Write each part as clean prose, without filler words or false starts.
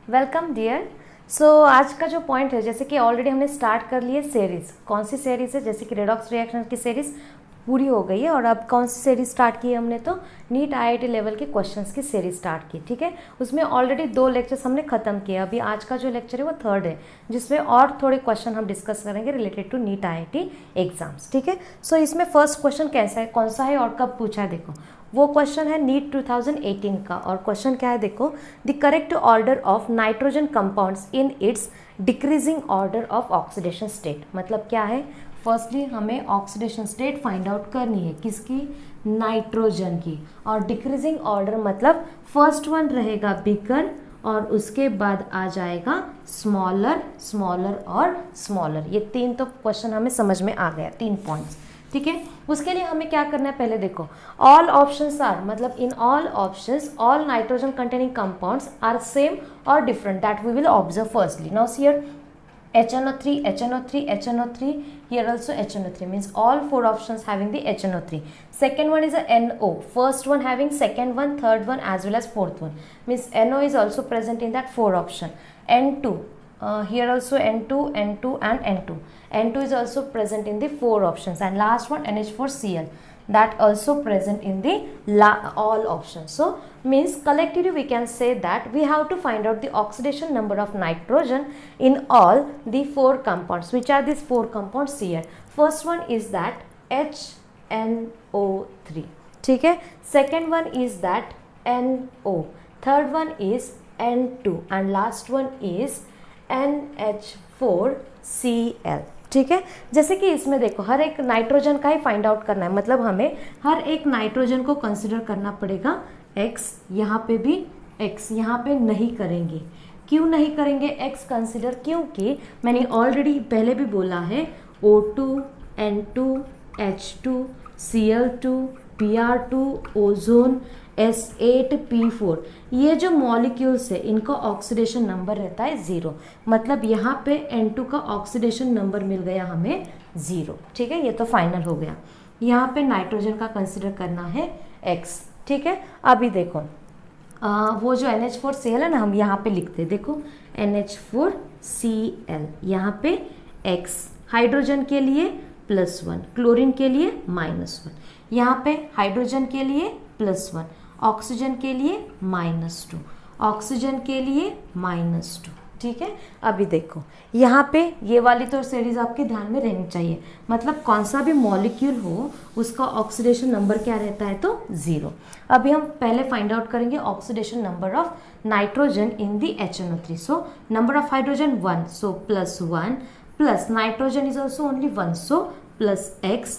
Welcome dear. आज का जो पॉइंट है, जैसे कि ऑलरेडी हमने स्टार्ट कर लिए सीरीज़। कौन सी सीरीज़ है? जैसे कि रेडॉक्स रिएक्शन की सीरीज़ पूरी हो गई है और अब कौन सी सीरीज़ स्टार्ट की है हमने? तो नीट आईआईटी लेवल के क्वेश्चंस की सीरीज़ स्टार्ट की। ठीक है, उसमें ऑलरेडी 2 लेक्चर्स हमने खत्म किए। अभी आज का जो लेक्चर है वो 3rd है, जिसमें और थोड़े क्वेश्चन हम डिस्कस करेंगे related to NEET IIT exams. ठीक है, इसमें फर्स्ट क्वेश्चन कैसा है, कौन सा है और कब पूछा है? देखो, वो क्वेश्चन है नीट 2018 का। और क्वेश्चन क्या है? देखो, the correct order of nitrogen compounds in its decreasing order of oxidation state. मतलब क्या है? फर्स्टली हमें ऑक्सीडेशन स्टेट फाइंड आउट करनी है, किसकी? नाइट्रोजन की। और डिक्रीजिंग ऑर्डर मतलब फर्स्ट वन रहेगा बिगर और उसके बाद आ जाएगा स्मॉलर, स्मॉलर और स्मॉलर। ये 3 तो क्वेश्चन हमें समझ में आ गया, 3 पॉइंट्स। ठीक है, उसके लिए हमें क्या करना है? पहले देखो, ऑल ऑप्शंस आर, मतलब in all options all nitrogen containing compounds are same और different, that we will observe firstly. Now see here HNO3, HNO3, HNO3, here also HNO3, means all 4 options having the HNO3. Second one is a NO, first one having second one, third one as well as fourth one, means NO is also present in that 4 option. N2, here also N2, N2 and N2. N2 is also present in the 4 options, and last one NH4Cl, that also present in the all options. So means collectively we can say that we have to find out the oxidation number of nitrogen in all the 4 compounds. Which are these 4 compounds here? First one is that HNO3. ठीक है, second one is that NO, third one is N2 and last one is NH4Cl. ठीक है, जैसे कि इसमें देखो हर एक nitrogen का ही फाइंड आउट करना है, मतलब हमें हर एक नाइट्रोजन को कंसिडर करना पड़ेगा। X यहाँ पे भी, X यहाँ पे नहीं करेंगे। क्यों नहीं करेंगे X कंसिडर? क्योंकि मैंने ऑलरेडी पहले भी बोला है O2, N2, H2, Cl2, Br2, ozone, S8P4, ये जो मॉलिक्यूल्स है इनका ऑक्सीडेशन नंबर रहता है 0। मतलब यहाँ पे N2 का ऑक्सीडेशन नंबर मिल गया हमें 0। ठीक है, ये तो फाइनल हो गया। यहाँ पे नाइट्रोजन का कंसिडर करना है X। ठीक है, अभी देखो वो जो NH4Cl है ना, हम यहाँ पे लिखते हैं। देखो NH4Cl, यहाँ पे X हाइड्रोजन के लिए +1, क्लोरीन के लिए -1, यहाँ पे हाइड्रोजन के लिए +1, ऑक्सीजन के लिए -2, ऑक्सीजन के लिए -2। ठीक है, अभी देखो यहाँ पे ये वाली तो सीरीज आपके ध्यान में रहनी चाहिए। मतलब कौन सा भी मॉलिक्यूल हो उसका ऑक्सीडेशन नंबर क्या रहता है? तो 0। अभी हम पहले फाइंड आउट करेंगे oxidation number of nitrogen in the HNO3। So number of hydrogen 1, so +1, plus nitrogen is also only 1, so plus X,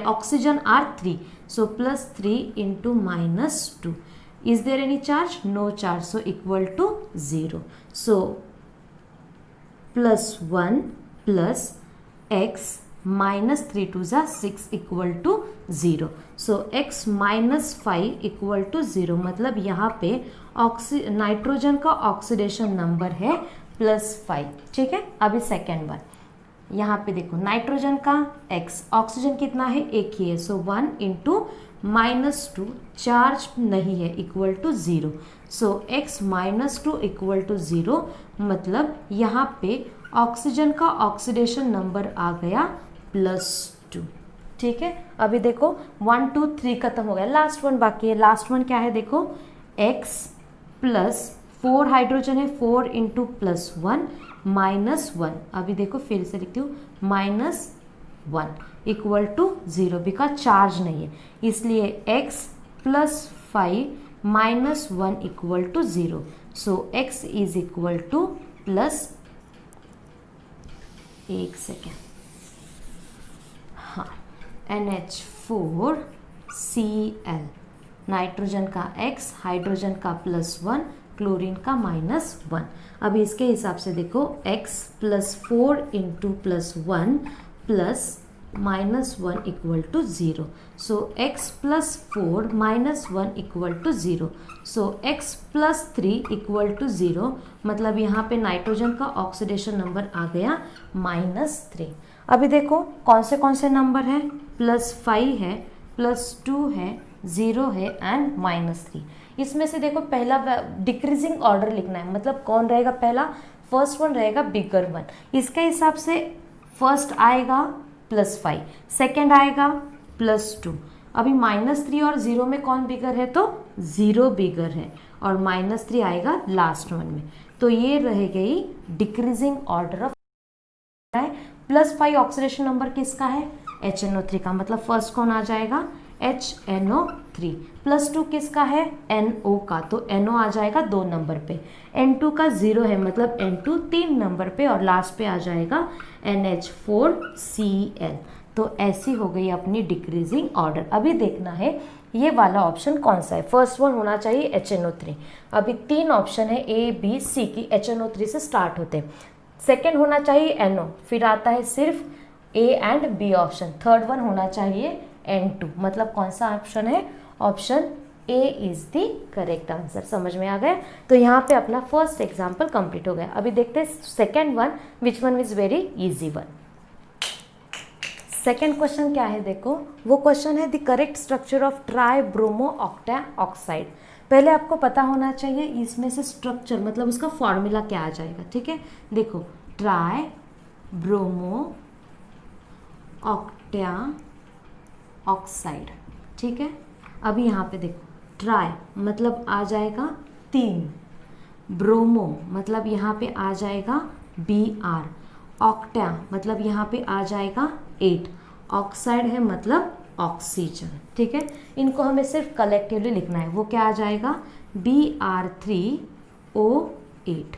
oxygen are 3, so +3 into -2. Is there any charge? No charge, so equal to 0. So +1 plus X -3 to 6 equal to 0. So X -5 equal to 0, मतलब यहाँ पे nitrogen का oxidation number है +5। ठीक है, अभी second one यहाँ पे देखो, नाइट्रोजन का X, ऑक्सीजन कितना है? एक ही है, सो 1 इंटू -2, चार्ज नहीं है, equal to 0। So X -2 equal to 0, मतलब यहाँ पे ऑक्सीजन का ऑक्सीडेशन नंबर आ गया +2। ठीक है, अभी देखो 1 2 3 खत्म हो गया, लास्ट वन बाकी है। लास्ट वन क्या है? देखो X +4 हाइड्रोजन है, 4 इंटू +1 -1। अभी देखो फिर से लिखती हूँ, -1 इक्वल टू 0, बिकॉज चार्ज नहीं है, इसलिए X +5 -1 equal to 0। So X is equal to एक सेकेंड, हाँ, NH4Cl, नाइट्रोजन का X, हाइड्रोजन का +1, क्लोरीन का -1। अभी इसके हिसाब से देखो X +4 into +1 plus -1 equal to 0। So X +4 -1 equal to 0। So X +3 equal to 0, मतलब यहाँ पे नाइट्रोजन का ऑक्सीडेशन नंबर आ गया -3। अभी देखो कौन से नंबर है? +5 है, +2 है, 0 है एंड -3। इसमें से देखो पहला डिक्रीजिंग ऑर्डर लिखना है, मतलब कौन रहेगा पहला, फर्स्ट वन रहेगा बिगर वन। इसके हिसाब से फर्स्ट आएगा +5, सेकेंड आएगा +2। अभी -3 और 0 में कौन बिगर है, तो 0 बिगर है, और -3 आएगा लास्ट वन में। तो ये रह गई decreasing order of. +5 oxidation number किसका है, HNO3 का, मतलब फर्स्ट कौन आ जाएगा, HNO3। +2 किसका है, NO का, तो NO आ जाएगा 2 नंबर पे। N2 का 0 है, मतलब N2 3 नंबर पे, और लास्ट पे आ जाएगा NH4Cl। तो ऐसी हो गई अपनी डिक्रीजिंग ऑर्डर। अभी देखना है ये वाला ऑप्शन कौन सा है। फर्स्ट वन होना चाहिए HNO3। अभी 3 ऑप्शन है A B C की HNO3 से स्टार्ट होते हैं। सेकेंड होना चाहिए NO, फिर आता है सिर्फ A and B option. Third one होना चाहिए N2, मतलब कौन सा ऑप्शन है, option A is the correct answer. समझ में आ गया। तो यहाँ पे अपना फर्स्ट एग्जाम्पल कंप्लीट हो गया। अभी देखते हैं second one, which one is very easy one. Second question क्या है, देखो वो क्वेश्चन है the correct structure of try bromo octa oxide. पहले आपको पता होना चाहिए इसमें से स्ट्रक्चर, मतलब उसका फॉर्मूला क्या आ जाएगा। ठीक है, देखो ट्राई ब्रोमो ऑक्टा ऑक्साइड। ठीक है, अभी यहाँ पे देखो ट्राई मतलब आ जाएगा 3, ब्रोमो मतलब यहाँ पे आ जाएगा Br, ऑक्टा मतलब यहाँ पे आ जाएगा 8, ऑक्साइड है मतलब ऑक्सीजन। ठीक है, इनको हमें सिर्फ कलेक्टिवली लिखना है। वो क्या आ जाएगा, Br3O8।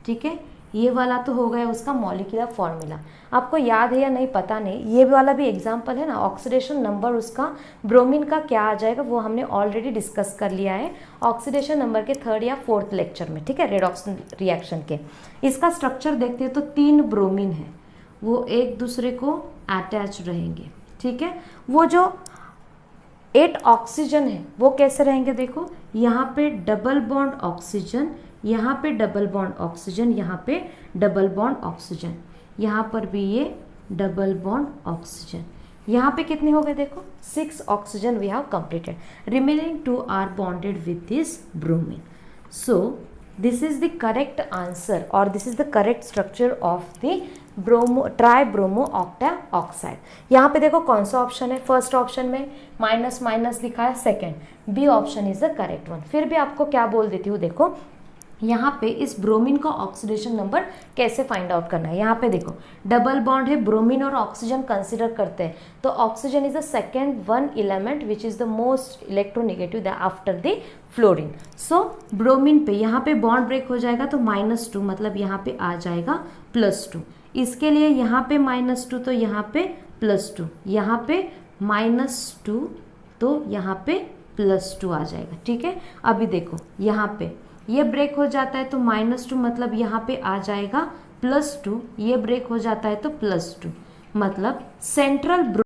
ठीक है, ये वाला तो हो गया उसका मॉलिक्यूलर फॉर्मूला। आपको याद है या नहीं पता नहीं, ये वाला भी एग्जांपल है ना। ऑक्सीडेशन नंबर उसका ब्रोमीन का क्या आ जाएगा वो हमने ऑलरेडी डिस्कस कर लिया है ऑक्सीडेशन नंबर के 3rd या 4th लेक्चर में। ठीक है, रेडॉक्स रिएक्शन के। इसका स्ट्रक्चर देखते हैं तो 3 ब्रोमीन है, वो एक दूसरे को अटैच रहेंगे। ठीक है, वो जो 8 ऑक्सीजन है वो कैसे रहेंगे, देखो यहाँ पे डबल बॉन्ड ऑक्सीजन, यहाँ पे डबल बॉन्ड ऑक्सीजन, यहाँ पे डबल बॉन्ड ऑक्सीजन, यहाँ पर भी ये डबल बॉन्ड ऑक्सीजन। यहाँ पे कितने हो गए, देखो 6 oxygen we have completed. Remaining 2 are bonded with this bromine. So this is the correct answer और this is the correct structure of the tri bromo octa oxide. यहाँ पे देखो कौन सा ऑप्शन है, फर्स्ट ऑप्शन में माइनस माइनस लिखा है, second B option is the correct one. फिर भी आपको क्या बोल देती हूँ, देखो यहाँ पे इस ब्रोमीन का ऑक्सीडेशन नंबर कैसे फाइंड आउट करना है। यहाँ पे देखो डबल बॉन्ड है, ब्रोमीन और ऑक्सीजन कंसिडर करते हैं तो oxygen is the second one element which is the most electronegative after the fluorine. So bromine पे यहाँ पे बॉन्ड ब्रेक हो जाएगा तो -2, मतलब यहाँ पे आ जाएगा +2। इसके लिए यहाँ पे -2 तो यहाँ पे +2, यहाँ पे -2 तो यहाँ पे +2 आ जाएगा। ठीक है, अभी देखो यहाँ पे ये ब्रेक हो जाता है तो -2, मतलब यहाँ पे आ जाएगा +2, ये ब्रेक हो जाता है तो +2, मतलब सेंट्रल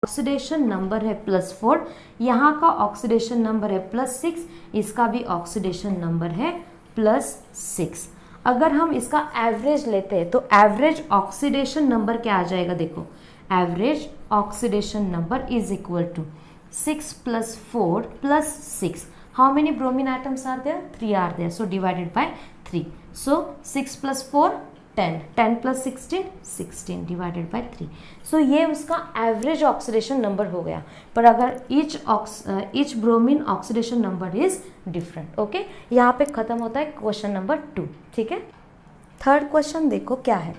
ऑक्सीडेशन नंबर है +4, यहाँ का ऑक्सीडेशन नंबर है +6, इसका भी ऑक्सीडेशन नंबर है +6। अगर हम इसका एवरेज लेते हैं तो एवरेज ऑक्सीडेशन नंबर क्या आ जाएगा, देखो average oxidation number is equal to 6 + 4 + 6। How many bromine atoms are there? 3 are there. So divided by 3. So 6 + 4 10, 10 + 16 16 divided by 3. So ये उसका एवरेज ऑक्सीडेशन नंबर हो गया। पर अगर each bromine oxidation number is different. Okay, यहाँ पे खत्म होता है क्वेश्चन नंबर 2। ठीक है, थर्ड क्वेश्चन देखो क्या है।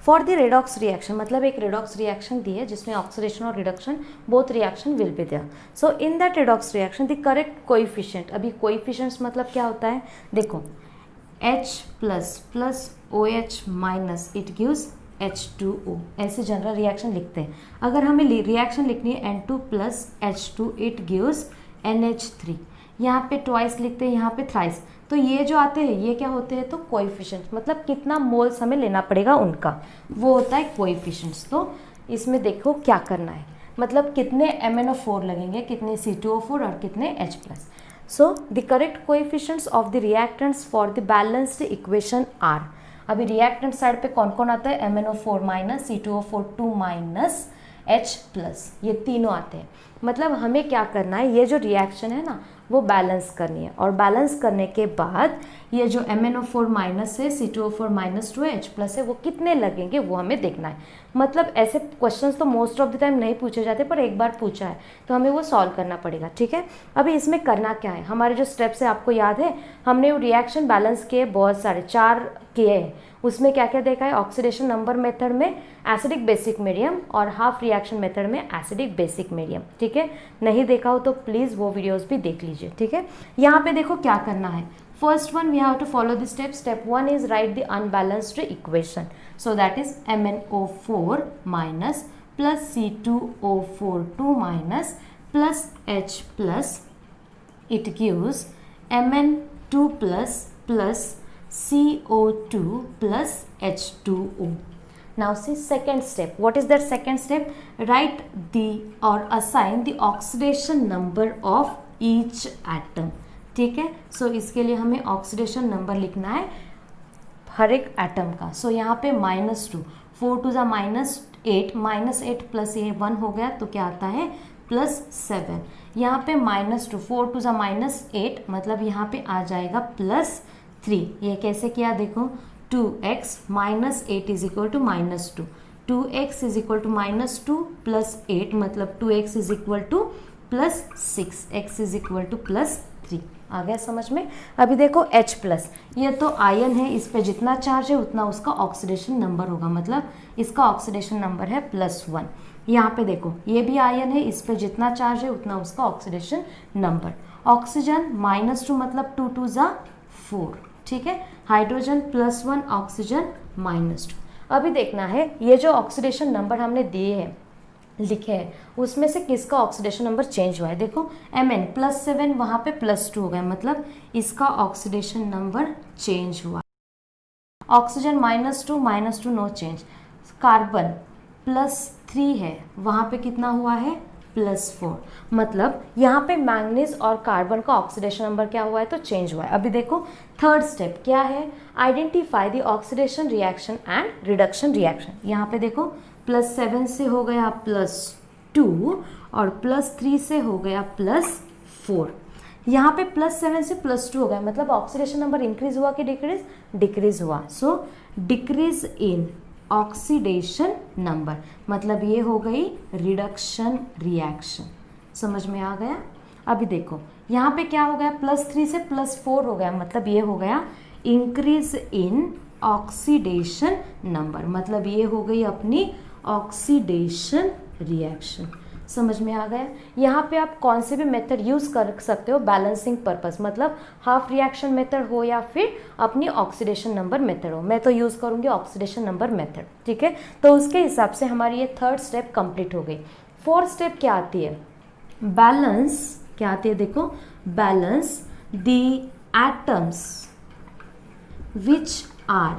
फॉर द रेडॉक्स रिएक्शन, मतलब एक रेडॉक्स रिएक्शन दी है जिसमें ऑक्सीडेशन और reduction both reaction will be there. So in that redox reaction the correct coefficient. अभी कोएफिशिएंट्स मतलब क्या होता है, देखो H++ OH- it gives H2O, ऐसे जनरल रिएक्शन लिखते हैं। अगर हमें रिएक्शन लिखनी है N2 + H2 it gives NH3, यहाँ पे ट्वाइस लिखते हैं, यहाँ पे थ्राइस। तो ये जो आते हैं ये क्या होते हैं, तो कोएफिशिएंट्स, मतलब कितना मोल्स हमें लेना पड़ेगा उनका, वो होता है कोएफिशिएंट्स। तो इसमें देखो क्या करना है, मतलब कितने MnO4 लगेंगे, कितने C2O4 और कितने H+। So the correct coefficients of the reactants for the balanced equation are. अभी रिएक्टेंट साइड पे कौन कौन आता है, MnO4- C2O4 2- H+, ये तीनों आते हैं। मतलब हमें क्या करना है, ये जो रिएक्शन है ना वो बैलेंस करनी है। और बैलेंस करने के बाद ये जो MnO4 माइनस है, C2O4 माइनस 2H प्लस है, वो कितने लगेंगे वो हमें देखना है। मतलब ऐसे क्वेश्चंस तो मोस्ट ऑफ द टाइम नहीं पूछे जाते, पर एक बार पूछा है तो हमें वो सॉल्व करना पड़ेगा, ठीक है। अभी इसमें करना क्या है, हमारे जो स्टेप्स है आपको याद है, हमने वो रिएक्शन बैलेंस किए बहुत सारे, 4 किए हैं। उसमें क्या क्या देखा है, ऑक्सीडेशन नंबर मेथड में एसिडिक बेसिक मीडियम और हाफ रिएक्शन मेथड में एसिडिक बेसिक मीडियम, ठीक है। नहीं देखा हो तो प्लीज़ वो वीडियोस भी देख लीजिए, ठीक है। यहाँ पे देखो क्या करना है, first one we have to follow the step. Step 1 is write the unbalanced equation, so that is MnO4 minus plus C2O4 2 minus plus H plus, it gives Mn2 plus CO2 plus H2O. Now see second step. What is that second step? Write the or assign the oxidation number of each atom. ठीक है, सो इसके लिए हमें oxidation number लिखना है हर एक atom का। सो यहाँ पे -2, 4 टू ज़ा -8, -8 प्लस ये 1 हो गया तो क्या आता है +7। यहाँ पे -2, 4 टू ज़ा -8 मतलब यहाँ पे आ जाएगा +3। ये कैसे किया देखो, 2x -8 is equal to -2, 2x is equal to -2 plus 8 मतलब 2x is equal to +6, x is equal to +3। आ गया समझ में। अभी देखो H प्लस, ये तो आयन है, इस पे जितना चार्ज है उतना उसका ऑक्सीडेशन नंबर होगा, मतलब इसका ऑक्सीडेशन नंबर है +1। यहाँ पे देखो ये भी आयन है, इस पे जितना चार्ज है उतना उसका ऑक्सीडेशन नंबर। ऑक्सीजन -2 मतलब 2 टू ज़ा 4, ठीक है। Hydrogen +1, oxygen -2। अभी देखना है ये जो ऑक्सीडेशन नंबर हमने दिए हैं, लिखे हैं, उसमें से किसका ऑक्सीडेशन नंबर चेंज हुआ है। देखो Mn +7 वहाँ पे +2 हो गया, मतलब इसका ऑक्सीडेशन नंबर चेंज हुआ। Oxygen -2 no change. कार्बन +3 है, वहाँ पे कितना हुआ है +4, मतलब यहाँ पे मैंगनीज और कार्बन का ऑक्सीडेशन नंबर क्या हुआ है तो चेंज हुआ है। अभी देखो थर्ड स्टेप क्या है, identify the oxidation reaction and reduction reaction. यहाँ पे देखो +7 से हो गया +2 और +3 से हो गया +4। यहाँ पे +7 से +2 हो गया, मतलब ऑक्सीडेशन नंबर इंक्रीज हुआ कि डिक्रीज, डिक्रीज हुआ। सो डिक्रीज इन ऑक्सीडेशन नंबर, मतलब ये हो गई रिडक्शन रिएक्शन। समझ में आ गया। अभी देखो यहाँ पे क्या हो गया, +3 से +4 हो गया, मतलब ये हो गया इंक्रीज इन ऑक्सीडेशन नंबर, मतलब ये हो गई अपनी ऑक्सीडेशन रिएक्शन। समझ में आ गया। यहाँ पे आप कौन से भी मेथड यूज़ कर सकते हो बैलेंसिंग पर्पस, मतलब हाफ रिएक्शन मेथड हो या फिर अपनी ऑक्सीडेशन नंबर मेथड हो। मैं तो यूज़ करूँगी ऑक्सीडेशन नंबर मेथड, ठीक है। तो उसके हिसाब से हमारी ये थर्ड स्टेप कंप्लीट हो गई। फोर्थ स्टेप क्या आती है, बैलेंस। क्या आती है देखो, balance the atoms which are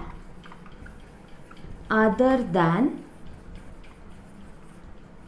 other than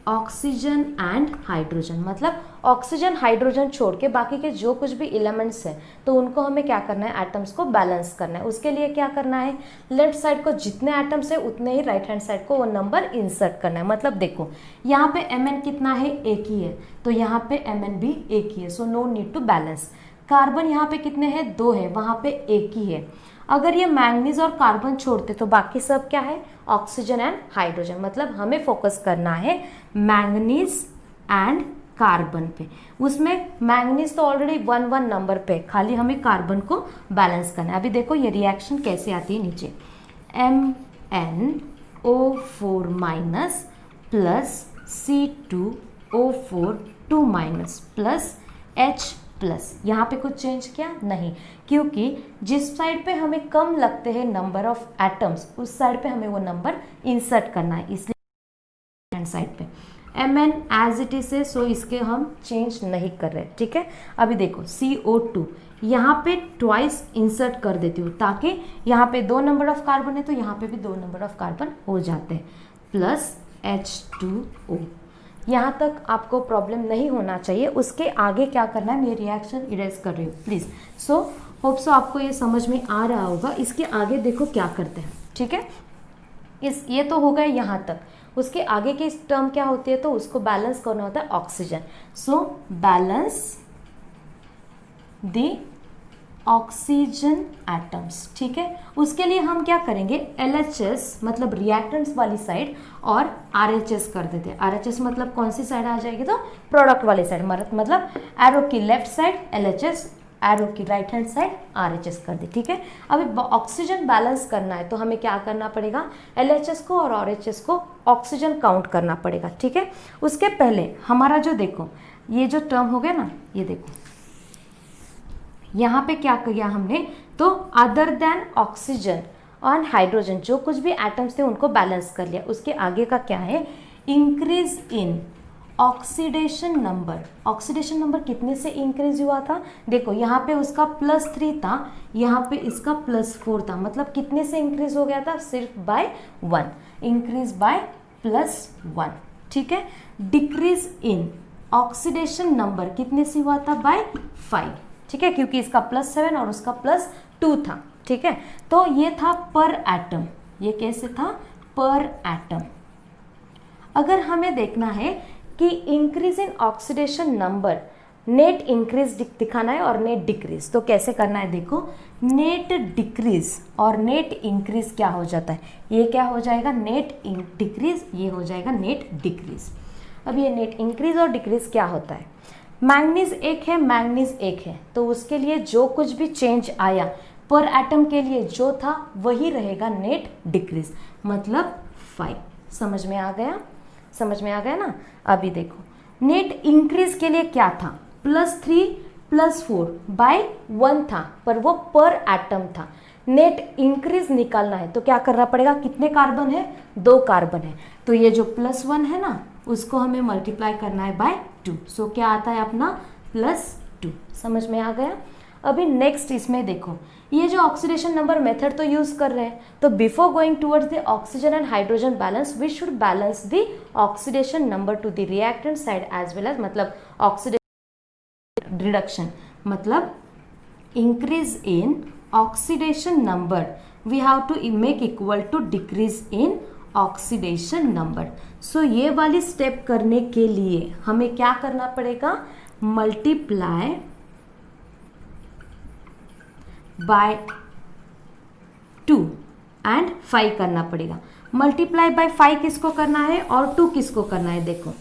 oxygen and hydrogen, मतलब ऑक्सीजन हाइड्रोजन छोड़ के बाकी के जो कुछ भी एलिमेंट्स हैं तो उनको हमें क्या करना है, एटम्स को बैलेंस करना है। उसके लिए क्या करना है, लेफ्ट साइड को जितने एटम्स है उतने ही राइट हैंड साइड को वो नंबर इंसर्ट करना है। मतलब देखो यहाँ पे Mn कितना है, एक ही है, तो यहाँ पे Mn भी एक ही है, so no need to balance. Carbon यहाँ पे कितने हैं, 2 है, वहाँ पे एक ही है। अगर ये मैंगनीज और कार्बन छोड़ते तो बाकी सब क्या है, ऑक्सीजन एंड हाइड्रोजन, मतलब हमें फोकस करना है मैंगनीज एंड कार्बन पे। उसमें मैंगनीज तो ऑलरेडी 1 नंबर पे, खाली हमें कार्बन को बैलेंस करना है। अभी देखो ये रिएक्शन कैसे आती है नीचे, MnO4 minus plus C2O4 2 minus plus H plus. यहाँ पे कुछ चेंज किया नहीं, क्योंकि जिस साइड पे हमें कम लगते हैं नंबर ऑफ एटम्स उस साइड पे हमें वो नंबर इंसर्ट करना है, इसलिए हैंड साइड पे Mn एज इट इज है, सो इसके हम चेंज नहीं कर रहे, ठीक है। अभी देखो CO2 यहाँ पे ट्वाइस इंसर्ट कर देती हूँ, ताकि यहाँ पे 2 नंबर ऑफ कार्बन है तो यहाँ पे भी 2 नंबर ऑफ कार्बन हो जाते हैं, प्लस H2O। यहाँ तक आपको प्रॉब्लम नहीं होना चाहिए। उसके आगे क्या करना है, मैं रिएक्शन इरेज कर रही हूँ प्लीज़। सो होप सो आपको ये समझ में आ रहा होगा। इसके आगे देखो क्या करते हैं, ठीक है। ये तो हो गया यहाँ तक। उसके आगे की टर्म क्या होती है, तो उसको बैलेंस करना होता है oxygen. So balance the oxygen atoms. ठीक है, उसके लिए हम क्या करेंगे, LHS मतलब रिएक्टेंट्स वाली साइड और RHS कर देते हैं। RHS मतलब कौन सी साइड आ जाएगी, तो प्रोडक्ट वाली साइड, मतलब एरो की लेफ्ट साइड LHS, एरो की राइट हैंड साइड RHS कर दी। ठीक है, अभी ऑक्सीजन बैलेंस करना है तो हमें क्या करना पड़ेगा, LHS को और RHS को ऑक्सीजन काउंट करना पड़ेगा। ठीक है, उसके पहले हमारा जो देखो ये जो टर्म हो गया ना, ये देखो यहाँ पे क्या किया हमने, तो अदर देन ऑक्सीजन और हाइड्रोजन जो कुछ भी एटम्स थे उनको बैलेंस कर लिया। उसके आगे का क्या है, increase in oxidation number. Oxidation number कितने से इंक्रीज हुआ था, देखो यहाँ पे उसका +3 था, यहाँ पे इसका +4 था, मतलब कितने से इंक्रीज हो गया था, सिर्फ बाय 1, इंक्रीज बाय +1। ठीक है, डिक्रीज इन ऑक्सीडेशन नंबर कितने से हुआ था, बाय 5। ठीक है, क्योंकि इसका +7 और उसका +2 था। ठीक है, तो ये था पर एटम, ये कैसे था, पर एटम। अगर हमें देखना है कि increase in oxidation number, net increase दिखाना है और नेट डिक्रीज, तो कैसे करना है, देखो नेट डिक्रीज और नेट इंक्रीज क्या हो जाता है, ये क्या हो जाएगा, नेट डिक्रीज, ये हो जाएगा नेट डिक्रीज। अब ये नेट इंक्रीज और डिक्रीज क्या होता है, मैंगनीज एक है, मैंगनीज एक है, तो उसके लिए जो कुछ भी चेंज आया पर एटम के लिए जो था वही रहेगा नेट डिक्रीज, मतलब 5। समझ में आ गया, समझ में आ गया ना। अभी देखो नेट इंक्रीज के लिए क्या था, +3 +4 बाय 1 था, पर वो पर एटम था। नेट इंक्रीज निकालना है तो क्या करना पड़ेगा, कितने कार्बन है, 2 कार्बन है, तो ये जो +1 है ना उसको हमें मल्टीप्लाई करना है बाय 2, सो क्या आता है अपना +2। समझ में आ गया। अभी नेक्स्ट इसमें देखो, ये जो ऑक्सीडेशन नंबर मेथड तो यूज कर रहे हैं, तो before going towards the oxygen and hydrogen balance we should balance the oxidation number to the reactant side as well as, मतलब ऑक्सीडेशन रिडक्शन, मतलब increase in oxidation number we have to make equal to decrease in oxidation number. So ये वाली step करने के लिए हमें क्या करना पड़ेगा, मल्टीप्लाई बाय 2 एंड 5 करना पड़ेगा। मल्टीप्लाई बाय 5 किसको करना है और 2 किसको करना है, देखो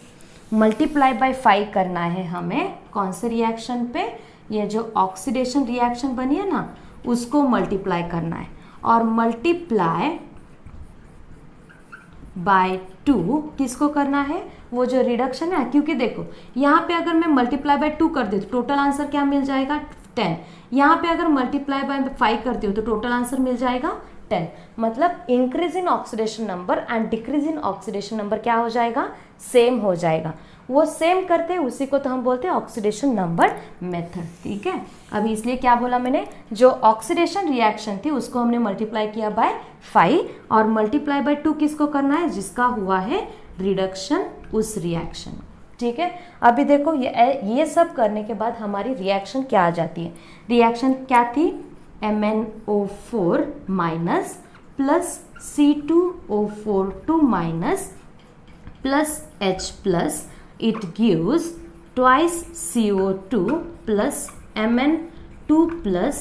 मल्टीप्लाई बाय 5 करना है हमें कौन से रिएक्शन पे, ये जो ऑक्सीडेशन रिएक्शन बनी है ना उसको मल्टीप्लाई करना है, और मल्टीप्लाई बाय 2 किसको करना है, वो जो रिडक्शन है, क्योंकि देखो यहाँ पे अगर मैं मल्टीप्लाई बाय 2 कर देती हूँ टोटल आंसर क्या मिल जाएगा, 10। यहाँ पे अगर मल्टीप्लाई बाय 5 करती हूँ तो टोटल आंसर मिल जाएगा 10, मतलब increase in oxidation number and decrease in oxidation number क्या हो जाएगा, सेम हो जाएगा। वो सेम करते हैं उसी को तो हम बोलते हैं ऑक्सीडेशन नंबर मेथड। ठीक है, अभी इसलिए क्या बोला मैंने, जो ऑक्सीडेशन रिएक्शन थी उसको हमने मल्टीप्लाई किया बाय 5 और मल्टीप्लाई बाय 2 किसको करना है, जिसका हुआ है रिडक्शन उस रिएक्शन। ठीक है, अभी देखो ये सब करने के बाद हमारी रिएक्शन क्या आ जाती है, रिएक्शन क्या थी, MnO4 minus plus C2O42 minus plus H plus, it gives twice CO2 plus Mn2 plus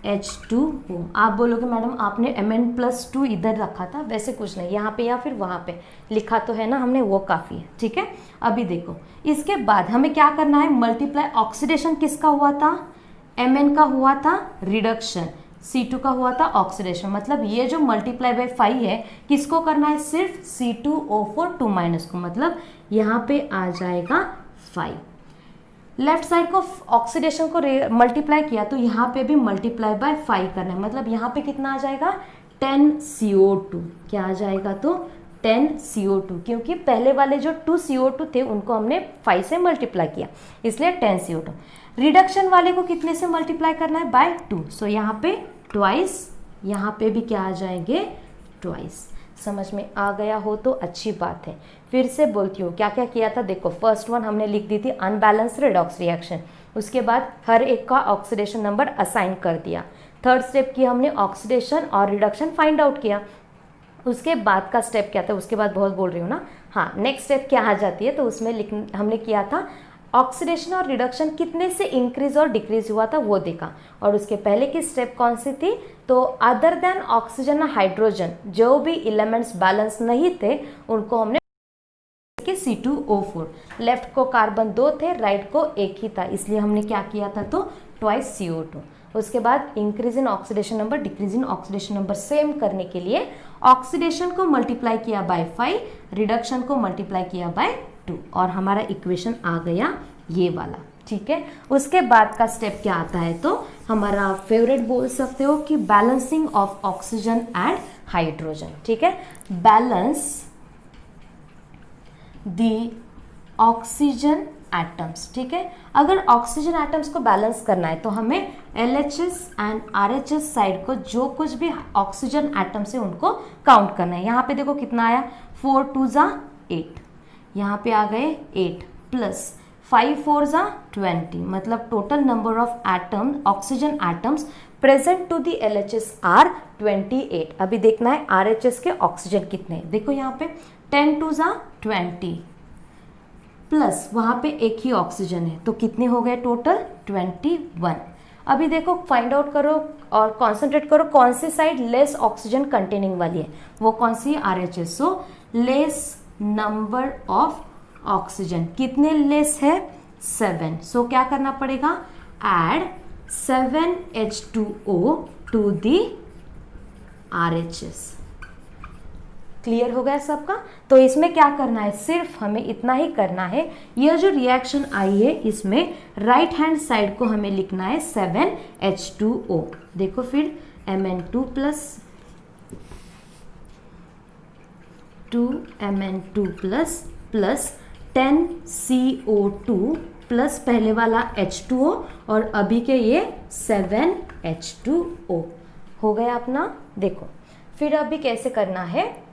H2O। आप बोलोगे मैडम आपने Mn+2 इधर रखा था, वैसे कुछ नहीं, यहाँ पे या फिर वहाँ पे लिखा तो है ना हमने, वो काफ़ी है। ठीक है, अभी देखो इसके बाद हमें क्या करना है, मल्टीप्लाई, ऑक्सीडेशन किसका हुआ था, Mn का हुआ था रिडक्शन, C2 का हुआ था ऑक्सीडेशन, मतलब ये जो मल्टीप्लाई बाय 5 है किसको करना है, सिर्फ C2O4 2 माइनस को, मतलब यहाँ पे आ जाएगा 5। लेफ्ट साइड को ऑक्सीडेशन को मल्टीप्लाई किया तो यहाँ पे भी मल्टीप्लाई बाय 5 करना है, मतलब यहाँ पे कितना आ जाएगा 10CO2, क्या आ जाएगा तो 10CO2, क्योंकि पहले वाले जो 2CO2 थे उनको हमने 5 से मल्टीप्लाई किया इसलिए 10CO2। रिडक्शन वाले को कितने से मल्टीप्लाई करना है, बाय 2, सो यहाँ पे ट्वाइस, यहाँ पे भी क्या आ जाएंगे ट्वाइस। समझ में आ गया हो तो अच्छी बात है। फिर से बोलती हूँ क्या क्या किया था, देखो फर्स्ट वन हमने लिख दी थी अनबैलेंस रेडॉक्स रिएक्शन, उसके बाद हर एक का ऑक्सीडेशन नंबर असाइन कर दिया। थर्ड स्टेप की हमने ऑक्सीडेशन और रिडक्शन फाइंड आउट किया। उसके बाद का स्टेप क्या था, उसके बाद बहुत बोल रही हूँ ना, हाँ नेक्स्ट स्टेप क्या आ जाती है, तो उसमें हमने किया था ऑक्सीडेशन और रिडक्शन कितने से इंक्रीज और डिक्रीज हुआ था वो देखा। और उसके पहले की स्टेप कौन सी थी, तो अदर देन ऑक्सीजन और हाइड्रोजन जो भी एलिमेंट्स बैलेंस नहीं थे उनको हमने के C2O4, लेफ्ट को कार्बन 2 थे, राइट को एक ही था, इसलिए हमने क्या किया था, तो ट्वाइस CO2। उसके बाद increase in oxidation number, decrease in oxidation number same करने के लिए ऑक्सीडेशन को मल्टीप्लाई किया बाय 5, रिडक्शन को मल्टीप्लाई किया बाय 2, और हमारा इक्वेशन आ गया ये वाला। ठीक है, उसके बाद का स्टेप क्या आता है, तो हमारा फेवरेट बोल सकते हो कि balancing of oxygen and hydrogen. ठीक है, बैलेंस दी ऑक्सीजन एटम्स। ठीक है, अगर ऑक्सीजन एटम्स को बैलेंस करना है तो हमें LHS एंड RHS साइड को जो कुछ भी ऑक्सीजन एटम्स है उनको काउंट करना है। यहाँ पे देखो कितना आया, 4 2 ज़ा 8, यहाँ पे आ गए 8 प्लस 5 4 ज़ा 20, मतलब total number of atom oxygen atoms present to the LHS are 28। अभी देखना है RHS के ऑक्सीजन कितने हैं, देखो यहाँ पे 10 2 ज़ा 20 प्लस वहाँ पे एक ही ऑक्सीजन है तो कितने हो गए टोटल 21। अभी देखो फाइंड आउट करो और कॉन्सेंट्रेट करो कौन सी साइड लेस ऑक्सीजन कंटेनिंग वाली है, वो कौन सी है, RHS। So less number of oxygen, कितने लेस है, 7। सो क्या करना पड़ेगा, add 7H2O to the RHS। Clear हो गया सबका। तो इसमें क्या करना है, सिर्फ हमें इतना ही करना है, यह जो रिएक्शन आई है इसमें राइट हैंड साइड को हमें लिखना है 7H2O। देखो फिर Mn2 plus 2Mn2 plus 10CO2 plus पहले वाला H2O और अभी के ये 7H2O हो गया अपना। देखो फिर अभी कैसे करना है,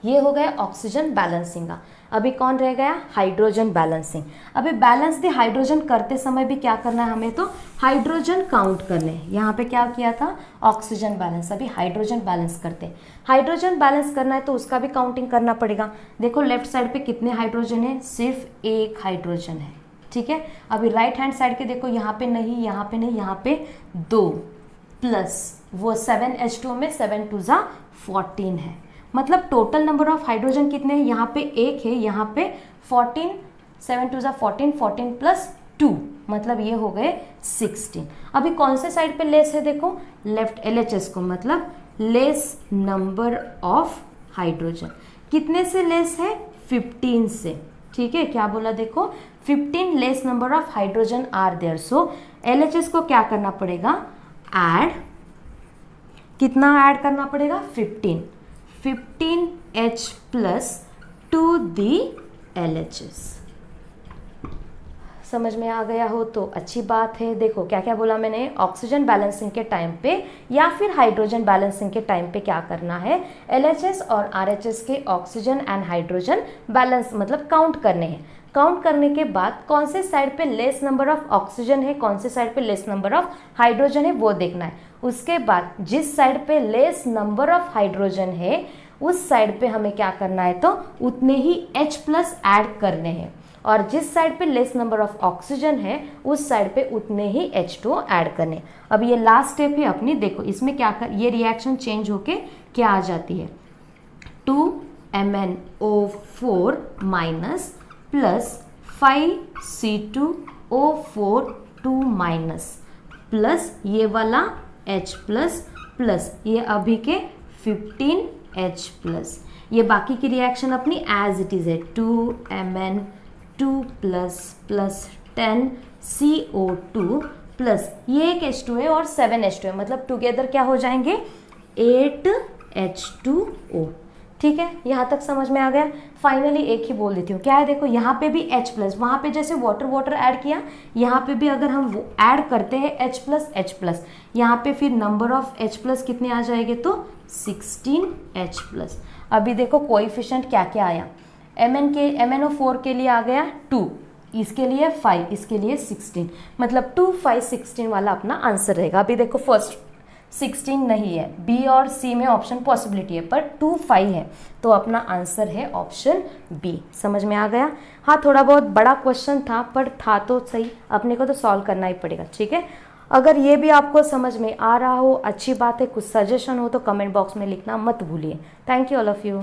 ये हो गया ऑक्सीजन बैलेंसिंग का। अभी कौन रह गया, हाइड्रोजन बैलेंसिंग। अभी बैलेंस दी हाइड्रोजन करते समय भी क्या करना है हमें, तो हाइड्रोजन काउंट करने। यहाँ पे क्या किया था, ऑक्सीजन बैलेंस, अभी हाइड्रोजन बैलेंस करते हैं। हाइड्रोजन बैलेंस करना है तो उसका भी काउंटिंग करना पड़ेगा। देखो लेफ्ट साइड पे कितने हाइड्रोजन है, सिर्फ एक हाइड्रोजन है। ठीक है, अभी राइट हैंड साइड के देखो, यहाँ पे नहीं, यहाँ पे नहीं, यहाँ पे 2 प्लस वो 7H2O में 7 2 ज़ा 14 है, मतलब टोटल नंबर ऑफ हाइड्रोजन कितने हैं, यहाँ पे एक है, यहाँ पे 14, 7 2 ज़ा 14, 14 प्लस 2, मतलब ये हो गए 16। अभी कौन से साइड पे लेस है, देखो लेफ्ट LHS को, मतलब लेस नंबर ऑफ हाइड्रोजन कितने से लेस है, 15 से। ठीक है, क्या बोला देखो, 15 less number of hydrogen are there. So LHS को क्या करना पड़ेगा, ऐड, कितना ऐड करना पड़ेगा, 15H plus two the LHS। समझ में आ गया हो तो अच्छी बात है। देखो क्या क्या बोला मैंने, ऑक्सीजन बैलेंसिंग के टाइम पे या फिर हाइड्रोजन बैलेंसिंग के टाइम पे क्या करना है, LHS और RHS के ऑक्सीजन एंड हाइड्रोजन बैलेंस मतलब काउंट करने हैं। काउंट करने के बाद कौन से साइड पे लेस नंबर ऑफ ऑक्सीजन है, कौन से साइड पे लेस नंबर ऑफ हाइड्रोजन है वो देखना है। उसके बाद जिस साइड पे लेस नंबर ऑफ हाइड्रोजन है उस साइड पे हमें क्या करना है, तो उतने ही H प्लस ऐड करने हैं, और जिस साइड पे लेस नंबर ऑफ ऑक्सीजन है उस साइड पे उतने ही H2O ऐड करने। अब ये लास्ट स्टेप है अपनी। देखो इसमें क्या कर, ये रिएक्शन चेंज होके क्या आ जाती है, 2MnO4 minus plus 5C2O4 2 minus plus ये वाला H प्लस ये अभी के 15H प्लस, ये बाकी की रिएक्शन अपनी एज इट इज है, 2Mn2 प्लस 10CO2 प्लस ये एक H2 है और 7H2 है, मतलब टुगेदर क्या हो जाएंगे, 8H2O। ठीक है, यहाँ तक समझ में आ गया। फाइनली एक ही बोल देती हूँ, क्या है देखो, यहाँ पे भी H प्लस, वहाँ पे जैसे वाटर ऐड किया, यहाँ पे भी अगर हम वो ऐड करते हैं H प्लस, यहाँ पे फिर नंबर ऑफ H प्लस कितने आ जाएंगे, तो 16H प्लस। अभी देखो कोएफिशिएंट क्या क्या आया, MnO4 के लिए आ गया 2, इसके लिए 5, इसके लिए 16, मतलब 2 5 16 वाला अपना आंसर रहेगा। अभी देखो फर्स्ट 16 नहीं है, बी और सी में ऑप्शन पॉसिबिलिटी है, पर 2 5 है, तो अपना आंसर है ऑप्शन बी। समझ में आ गया? हाँ, थोड़ा बहुत बड़ा क्वेश्चन था, पर था तो सही, अपने को तो सॉल्व करना ही पड़ेगा। ठीक है, अगर ये भी आपको समझ में आ रहा हो, अच्छी बात है, कुछ सजेशन हो तो कमेंट बॉक्स में लिखना मत भूलिए। Thank you all of you.